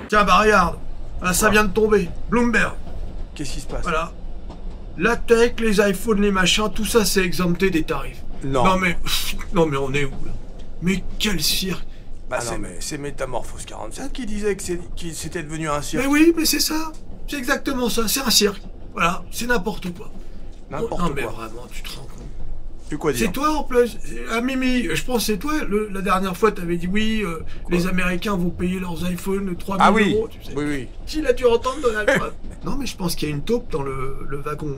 Tiens, bah regarde. Là, ça vient de tomber. Bloomberg. Qu'est-ce qui se passe? Voilà. La tech, les iPhones, les machins, tout ça, c'est exempté des tarifs. Non. Non mais on est où, là? Mais quel cirque! Bah c'est Métamorphose 47 qui disait que c'était devenu un cirque. Mais oui, mais c'est ça. C'est exactement ça. C'est un cirque. Voilà. C'est n'importe quoi. N'importe non, quoi. mais vraiment, tu te rends compte. Tu quoi dire? C'est toi en plus, ah Mimi, je pense que c'est toi, la dernière fois t'avais dit oui, les Américains vont payer leurs iPhones 3000 euros, tu sais. Oui. Il a dû entendre Donald Trump. Non mais je pense qu'il y a une taupe dans le wagon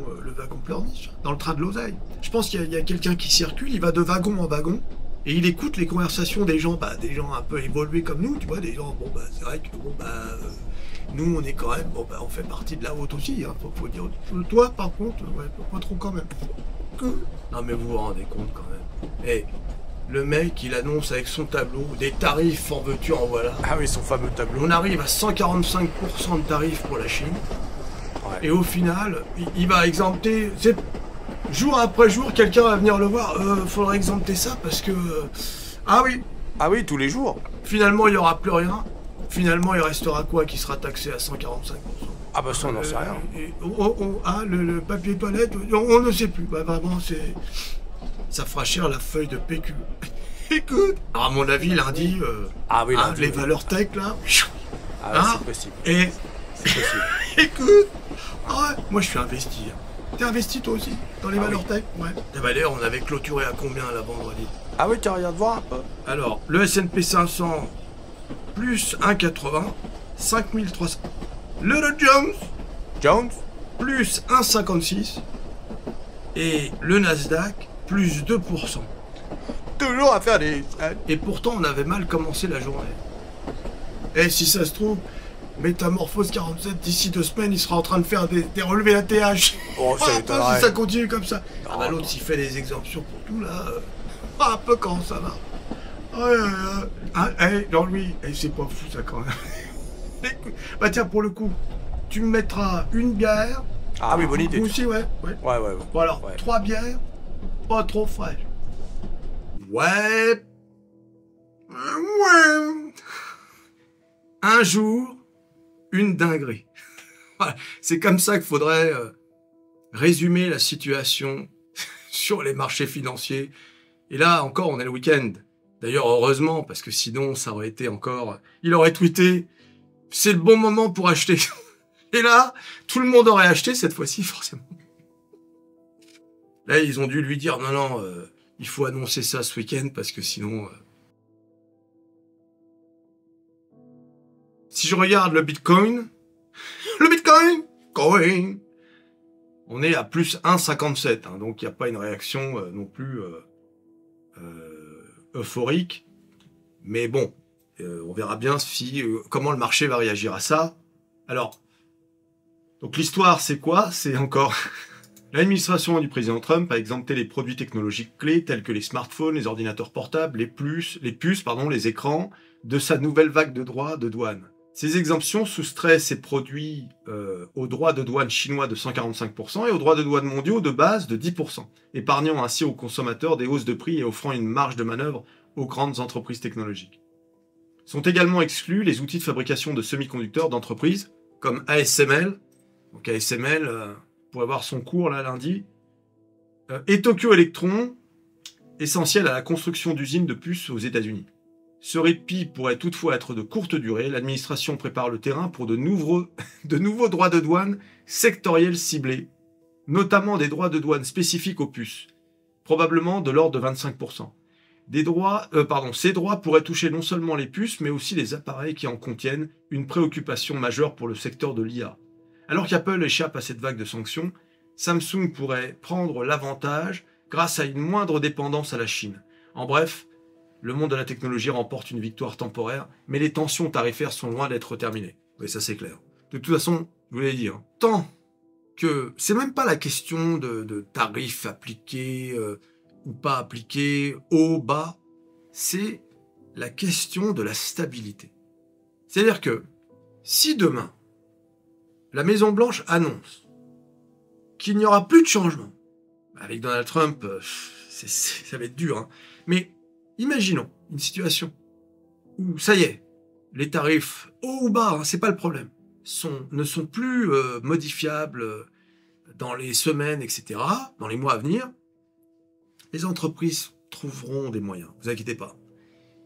pleurniche, dans le train de l'oseille. Je pense qu'il y a quelqu'un qui circule, il va de wagon en wagon, et il écoute les conversations des gens un peu évolués comme nous, tu vois, des gens, c'est vrai que nous on est quand même, on fait partie de la haute aussi, hein, faut dire. Toi par contre, ouais, pas trop quand même. Non mais vous vous rendez compte quand même. Eh, le mec il annonce avec son tableau des tarifs en veux-tu en voilà. Ah oui, son fameux tableau. On arrive à 145% de tarifs pour la Chine. Ouais. Et au final, il va exempter. Jour après jour, quelqu'un va venir le voir. Faudrait exempter ça parce que. Ah oui. Ah oui, tous les jours. Finalement, il n'y aura plus rien. Finalement, il restera quoi qui sera taxé à 145%? Ah bah ça on n'en sait rien. Le papier toilette, on ne sait plus. Bah vraiment, ça fera cher la feuille de PQ. Écoute, à mon avis, lundi, lundi, les valeurs tech, là... c'est possible. Et... C'est possible. Écoute, moi je suis investi. T'es investi toi aussi, dans les valeurs tech? Ouais. D'ailleurs, on avait clôturé à combien, là, vendredi? Ah oui, tu regardes voir un peu. Alors, le S&P 500, plus 1,80, 5300. Le Dow Jones, plus 1,56. Et le Nasdaq, plus 2%. toujours à faire des... Et pourtant, on avait mal commencé la journée. Et si ça se trouve, Métamorphose 47, d'ici 2 semaines, il sera en train de faire des relevés ATH. Oh, ça si ça continue comme ça. L'autre, s'il fait des exemptions pour tout, là... un peu quand ça va. Jean-Louis, c'est pas fou, ça, quand même. Bah tiens, pour le coup, tu me mettras une bière. Ah oui, bonne idée. Vous aussi, ouais. Bon alors, 3 bières, pas trop fraîches. Ouais. Un jour, une dinguerie. Voilà. C'est comme ça qu'il faudrait résumer la situation sur les marchés financiers. Et là, encore, on est le week-end. D'ailleurs, heureusement, parce que sinon, ça aurait été encore... Il aurait tweeté, c'est le bon moment pour acheter. Et là, tout le monde aurait acheté cette fois-ci, forcément. Là, ils ont dû lui dire, non, il faut annoncer ça ce week-end, parce que sinon... Si je regarde le Bitcoin, on est à plus 1,57, hein, donc il n'y a pas une réaction non plus euphorique. Mais bon, on verra bien comment le marché va réagir à ça. Alors, donc l'histoire, c'est quoi? C'est encore... L'administration du président Trump a exempté les produits technologiques clés tels que les smartphones, les ordinateurs portables, les puces, les écrans, de sa nouvelle vague de droits de douane. Ces exemptions soustraient ces produits aux droits de douane chinois de 145% et aux droits de douane mondiaux de base de 10%, épargnant ainsi aux consommateurs des hausses de prix et offrant une marge de manœuvre aux grandes entreprises technologiques. Sont également exclus les outils de fabrication de semi-conducteurs d'entreprises comme ASML, donc ASML pourrait voir son cours là lundi, et Tokyo Electron, essentiel à la construction d'usines de puces aux États-Unis. Ce répit pourrait toutefois être de courte durée. L'administration prépare le terrain pour de nouveaux droits de douane sectoriels ciblés, notamment des droits de douane spécifiques aux puces, probablement de l'ordre de 25%. Ces droits pourraient toucher non seulement les puces, mais aussi les appareils qui en contiennent, une préoccupation majeure pour le secteur de l'IA. Alors qu'Apple échappe à cette vague de sanctions, Samsung pourrait prendre l'avantage grâce à une moindre dépendance à la Chine. En bref, le monde de la technologie remporte une victoire temporaire, mais les tensions tarifaires sont loin d'être terminées. Oui, ça c'est clair. De toute façon, je vous l'ai dit, tant que c'est même pas la question de tarifs appliqués ou pas appliqués, haut, bas, c'est la question de la stabilité. C'est-à-dire que si demain, la Maison-Blanche annonce qu'il n'y aura plus de changement, avec Donald Trump, ça va être dur, mais imaginons une situation où, ça y est, les tarifs haut ou bas, hein, c'est pas le problème, ne sont plus modifiables dans les semaines, etc., dans les mois à venir, les entreprises trouveront des moyens, ne vous inquiétez pas.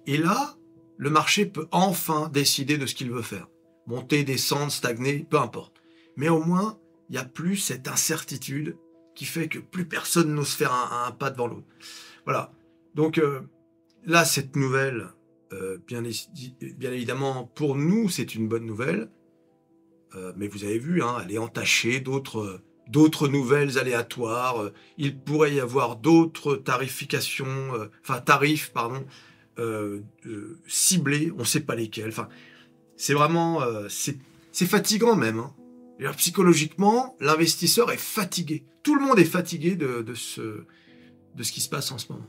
Et là, le marché peut enfin décider de ce qu'il veut faire. Monter, descendre, stagner, peu importe. Mais au moins, il n'y a plus cette incertitude qui fait que plus personne n'ose faire un pas devant l'autre. Voilà. Donc là, cette nouvelle, bien évidemment, pour nous, c'est une bonne nouvelle. Mais vous avez vu, hein, elle est entachée d'autres nouvelles aléatoires. Il pourrait y avoir d'autres tarifications, tarifs, pardon, ciblés, on ne sait pas lesquels. Enfin, c'est vraiment, c'est fatigant même. Hein. Alors, psychologiquement, l'investisseur est fatigué. Tout le monde est fatigué de ce qui se passe en ce moment.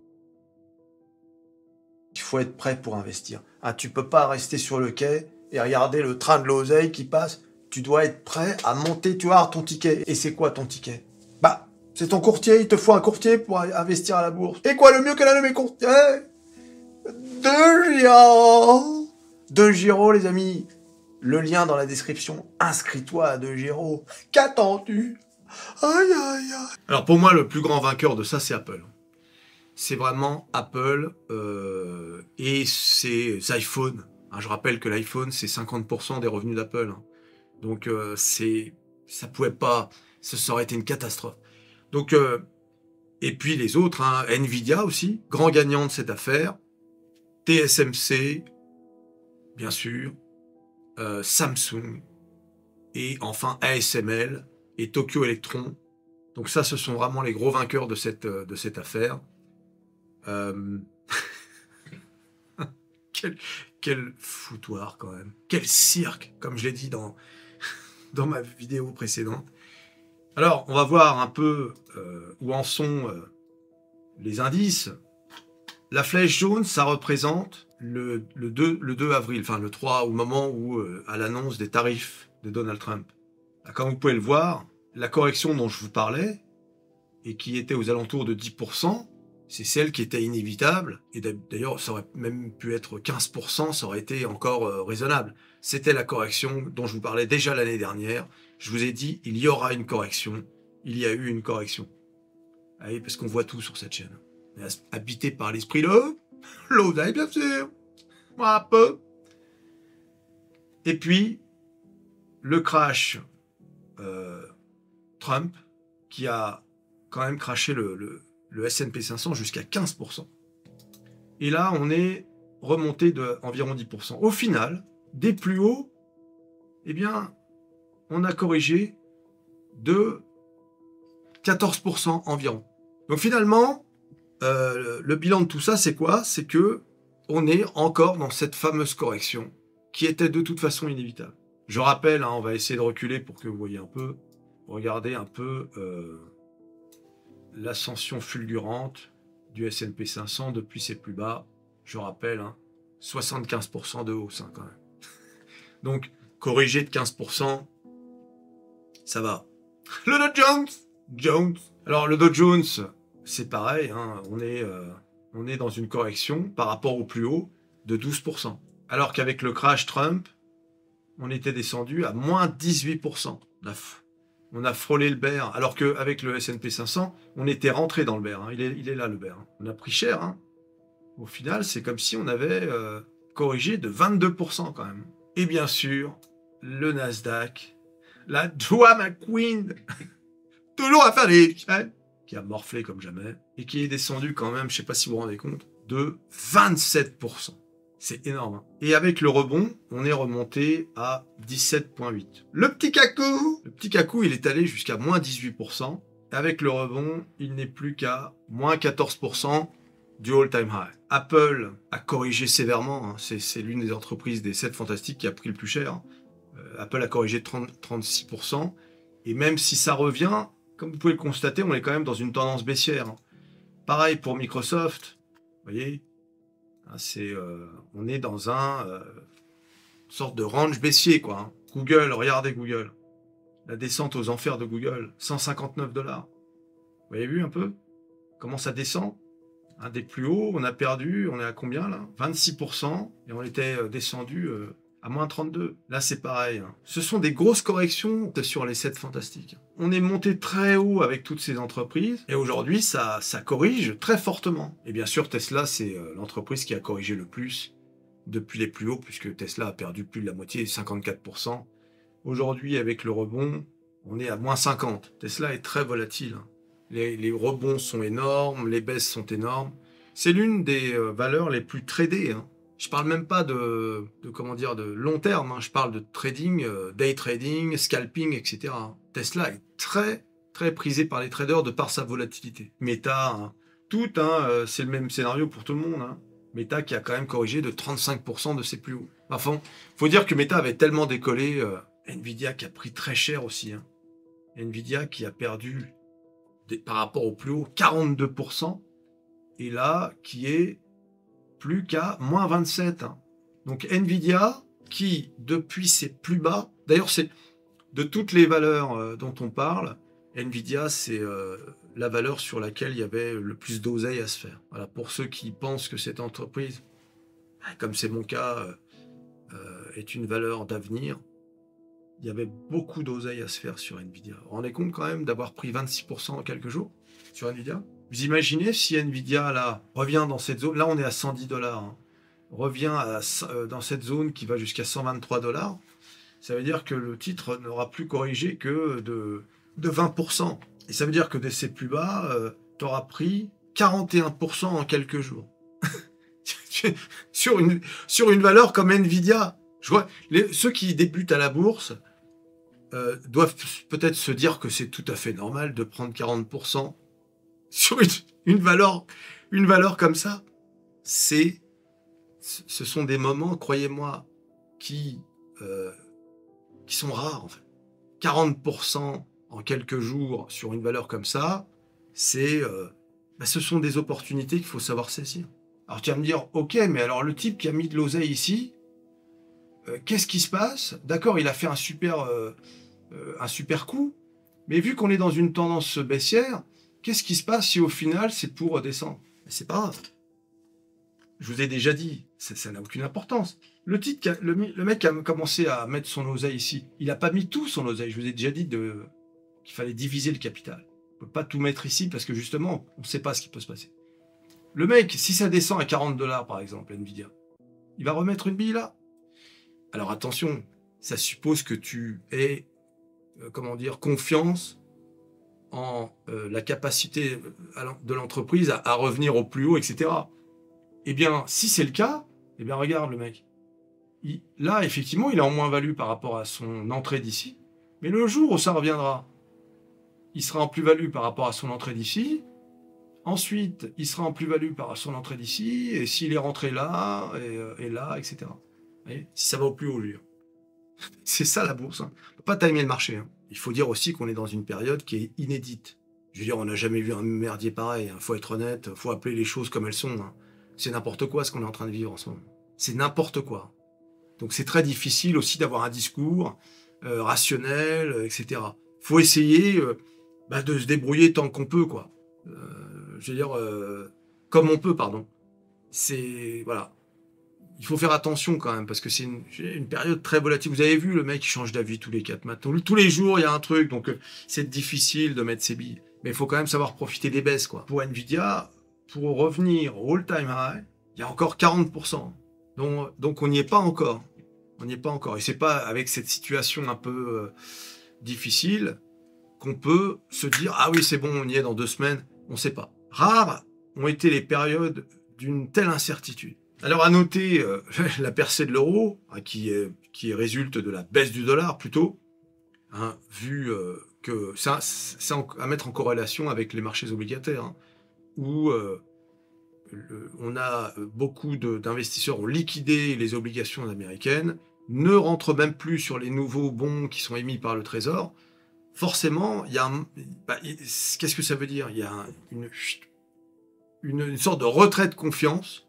Il faut être prêt pour investir. Ah, tu peux pas rester sur le quai et regarder le train de l'oseille qui passe. Tu dois être prêt à monter, tu vois, ton ticket. Et c'est quoi ton ticket? Bah, c'est ton courtier. Il te faut un courtier pour investir à la bourse. Et quoi, le mieux que l'un de mes courtiers? De Giro, les amis. Le lien dans la description. Inscris-toi à De Giro. Qu'attends-tu? Aïe, aïe, aïe. Alors pour moi, le plus grand vainqueur de ça, c'est Apple. C'est vraiment Apple et ses iPhones. Hein, je rappelle que l'iPhone, c'est 50% des revenus d'Apple. Hein. Donc ça pouvait pas, ça aurait été une catastrophe. Donc et puis les autres, hein, Nvidia aussi, grand gagnant de cette affaire, TSMC, bien sûr, Samsung et enfin ASML et Tokyo Electron. Donc ça, ce sont vraiment les gros vainqueurs de cette affaire. Quel foutoir quand même. Quel cirque, comme je l'ai dit dans ma vidéo précédente. Alors, on va voir un peu où en sont les indices. La flèche jaune, ça représente le 2 avril, enfin le 3, au moment où, à l'annonce des tarifs de Donald Trump. Comme vous pouvez le voir, la correction dont je vous parlais, et qui était aux alentours de 10%, c'est celle qui était inévitable, et d'ailleurs ça aurait même pu être 15%, ça aurait été encore raisonnable. C'était la correction dont je vous parlais déjà l'année dernière. Je vous ai dit, il y aura une correction. Il y a eu une correction. Ah oui, parce qu'on voit tout sur cette chaîne. On est habité par l'esprit de l'oseille, bien sûr. Moi, un peu. Et puis, le crash Trump, qui a quand même crashé le S&P 500 jusqu'à 15%. Et là, on est remonté d'environ 10%. Au final, des plus hauts, eh bien, on a corrigé de 14% environ. Donc finalement, le bilan de tout ça, c'est quoi? C'est que on est encore dans cette fameuse correction qui était de toute façon inévitable. Je rappelle, hein, on va essayer de reculer pour que vous voyez un peu, regardez un peu l'ascension fulgurante du S&P 500 depuis ses plus bas. Je rappelle, hein, 75% de hausse hein, quand même. Donc, corrigé de 15%, ça va. Le Dow Jones. Alors, le Dow Jones, c'est pareil, hein, on est dans une correction par rapport au plus haut de 12%. Alors qu'avec le crash Trump, on était descendu à moins 18%. On a frôlé le bear, alors qu'avec le S&P 500, on était rentré dans le bear. Hein. Il est là, le bear. Hein. On a pris cher. Hein. Au final, c'est comme si on avait corrigé de 22% quand même. Et bien sûr, le Nasdaq, la Drama Queen, toujours à faire des chaînes, qui a morflé comme jamais, et qui est descendu quand même, je ne sais pas si vous vous rendez compte, de 27%. C'est énorme. Hein. Et avec le rebond, on est remonté à 17,8. Le petit cacou, il est allé jusqu'à moins 18%. Avec le rebond, il n'est plus qu'à moins 14% du all-time high. Apple a corrigé sévèrement. Hein. C'est l'une des entreprises des 7 fantastiques qui a pris le plus cher. Apple a corrigé de 36%. Et même si ça revient, comme vous pouvez le constater, on est quand même dans une tendance baissière. Hein. Pareil pour Microsoft. Vous voyez, on est dans une sorte de range baissier, quoi. Hein. Google, regardez Google. La descente aux enfers de Google, 159 $. Vous avez vu un peu comment ça descend? Un des plus hauts, on a perdu, on est à combien là? 26%, et on était descendu à moins 32. Là, c'est pareil. Hein. Ce sont des grosses corrections sur les 7 fantastiques. On est monté très haut avec toutes ces entreprises, et aujourd'hui, ça corrige très fortement. Et bien sûr, Tesla, c'est l'entreprise qui a corrigé le plus depuis les plus hauts, puisque Tesla a perdu plus de la moitié, 54%. Aujourd'hui, avec le rebond, on est à moins 50. Tesla est très volatile. Hein. Les rebonds sont énormes, les baisses sont énormes. C'est l'une des valeurs les plus tradées. Hein. Je parle même pas de long terme. Hein. Je parle de trading, day trading, scalping, etc. Tesla est très, très prisé par les traders de par sa volatilité. Meta, hein. C'est le même scénario pour tout le monde. Hein. Meta qui a quand même corrigé de 35% de ses plus hauts. Enfin, faut dire que Meta avait tellement décollé. Nvidia qui a pris très cher aussi. Hein. Nvidia qui a perdu par rapport au plus haut 42%. Et là, qui est plus qu'à moins 27. Hein. Donc Nvidia, qui depuis ses plus bas, d'ailleurs c'est de toutes les valeurs dont on parle, Nvidia c'est la valeur sur laquelle il y avait le plus d'oseille à se faire. Voilà, pour ceux qui pensent que cette entreprise, comme c'est mon cas, est une valeur d'avenir, il y avait beaucoup d'oseille à se faire sur Nvidia. Vous vous rendez compte quand même d'avoir pris 26% en quelques jours sur Nvidia? Vous imaginez si Nvidia là revient dans cette zone, là on est à 110 $, hein, revient dans cette zone qui va jusqu'à 123 $, ça veut dire que le titre n'aura plus corrigé que de 20%. Et ça veut dire que de ses plus bas, tu auras pris 41% en quelques jours. sur une valeur comme Nvidia. Je vois, ceux qui débutent à la bourse doivent peut-être se dire que c'est tout à fait normal de prendre 40% sur une valeur comme ça. Ce sont des moments, croyez-moi, qui sont rares en fait. 40% en quelques jours sur une valeur comme ça, ce sont des opportunités qu'il faut savoir saisir. Alors tu vas me dire, ok, mais alors le type qui a mis de l'oseille ici, qu'est-ce qui se passe? D'accord, il a fait un super coup, mais vu qu'on est dans une tendance baissière, qu'est-ce qui se passe si au final c'est pour descendre? C'est pas grave. Je vous ai déjà dit, ça n'a aucune importance. Le mec qui a commencé à mettre son oseille ici, il n'a pas mis tout son oseille. Je vous ai déjà dit qu'il fallait diviser le capital. On ne peut pas tout mettre ici parce que justement, on ne sait pas ce qui peut se passer. Le mec, si ça descend à 40 $ par exemple, Nvidia, il va remettre une bille là. Alors attention, ça suppose que tu aies, confiance en la capacité de l'entreprise à revenir au plus haut, etc. Eh bien, si c'est le cas, eh bien regarde le mec. Là, effectivement, il est en moins-value par rapport à son entrée d'ici. Mais le jour où ça reviendra, il sera en plus-value par rapport à son entrée d'ici. Ensuite, il sera en plus-value par rapport à son entrée d'ici. Et s'il est rentré là, et là, etc. Vous voyez, si ça va au plus haut, lui. C'est ça la bourse. Hein. On ne peut pas timer le marché. Hein. Il faut dire aussi qu'on est dans une période qui est inédite. Je veux dire, on n'a jamais vu un merdier pareil. Il faut être honnête, il faut appeler les choses comme elles sont. Hein. C'est n'importe quoi ce qu'on est en train de vivre en ce moment. C'est n'importe quoi. Donc c'est très difficile aussi d'avoir un discours rationnel, etc. Il faut essayer de se débrouiller tant qu'on peut, quoi. Comme on peut, pardon. Voilà. Il faut faire attention quand même, parce que c'est une période très volatile. Vous avez vu, le mec, il change d'avis tous les 4 matins. Tous les jours, il y a un truc, donc c'est difficile de mettre ses billes. Mais il faut quand même savoir profiter des baisses, quoi. Pour Nvidia, pour revenir au all-time high, il y a encore 40%. Donc on n'y est pas encore. On n'y est pas encore. Et c'est pas avec cette situation un peu difficile qu'on peut se dire « Ah oui, c'est bon, on y est dans 2 semaines. » On ne sait pas. Rares ont été les périodes d'une telle incertitude. Alors à noter la percée de l'euro, hein, qui résulte de la baisse du dollar plutôt, hein, vu que c'est à mettre en corrélation avec les marchés obligataires, hein, où on a beaucoup d'investisseurs ont liquidé les obligations américaines, ne rentrent même plus sur les nouveaux bons qui sont émis par le Trésor. Forcément, qu'est-ce que ça veut dire? Il y a une sorte de retrait de confiance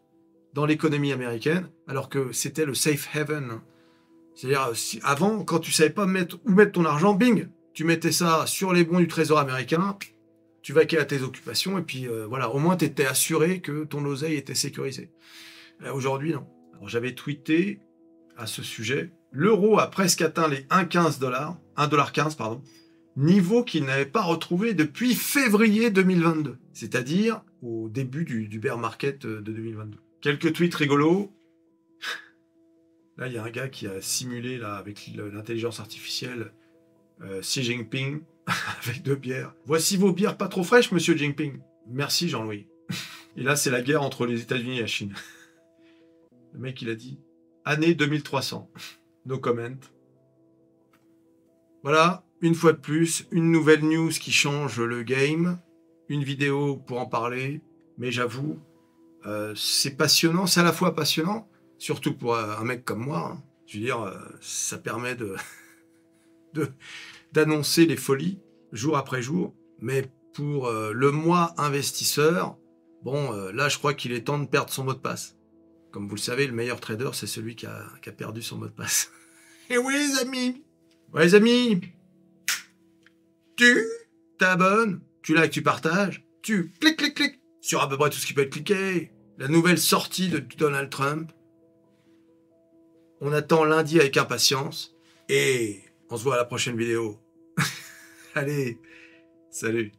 dans l'économie américaine, alors que c'était le safe haven. C'est-à-dire, avant, quand tu savais pas où mettre ton argent, bing, tu mettais ça sur les bons du Trésor américain, tu vaquais à tes occupations, et puis voilà, au moins tu étais assuré que ton oseille était sécurisé. Aujourd'hui, non. Alors j'avais tweeté à ce sujet. L'euro a presque atteint les 1,15 $, 1,15 $, pardon, niveau qu'il n'avait pas retrouvé depuis février 2022, c'est-à-dire au début du bear market de 2022. Quelques tweets rigolos. Là, il y a un gars qui a simulé là, avec l'intelligence artificielle Xi Jinping avec 2 bières. Voici vos bières pas trop fraîches, monsieur Jinping. Merci, Jean-Louis. Et là, c'est la guerre entre les États-Unis et la Chine. Le mec, il a dit année 2300. No comment. Voilà, une fois de plus, une nouvelle news qui change le game. Une vidéo pour en parler. Mais j'avoue, c'est passionnant. C'est à la fois passionnant, surtout pour un mec comme moi. Hein. Je veux dire, ça permet d'annoncer les folies jour après jour. Mais pour le moi investisseur, bon, là, je crois qu'il est temps de perdre son mot de passe. Comme vous le savez, le meilleur trader, c'est celui qui a perdu son mot de passe. Et oui, les amis. Ouais, les amis. Tu t'abonnes, tu likes, tu partages, tu cliques sur à peu près tout ce qui peut être cliqué. La nouvelle sortie de Donald Trump. On attend lundi avec impatience. Et on se voit à la prochaine vidéo. Allez, salut.